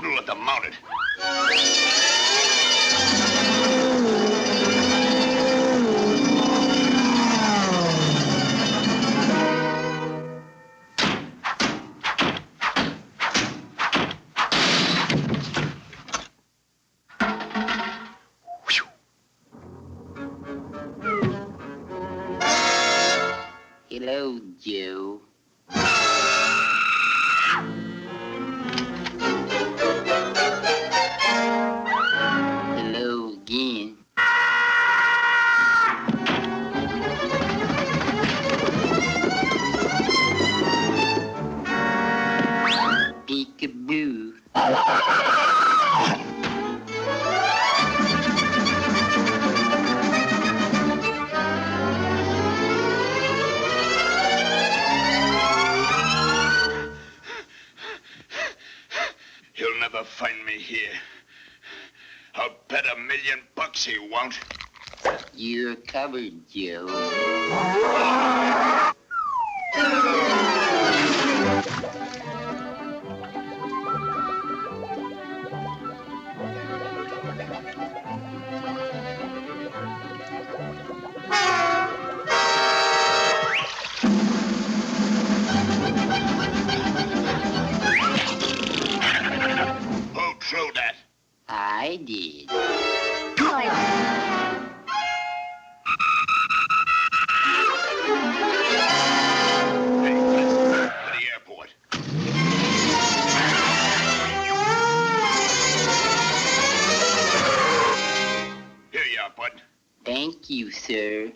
Poodle at the Mounted. Hello, Joe. Hello again. Peekaboo. He'll never find me here. I'll bet $1,000,000 he won't. You're covered, Joe. Who threw that? I did. Hey, let's to the airport. Here you are, bud. Thank you, sir.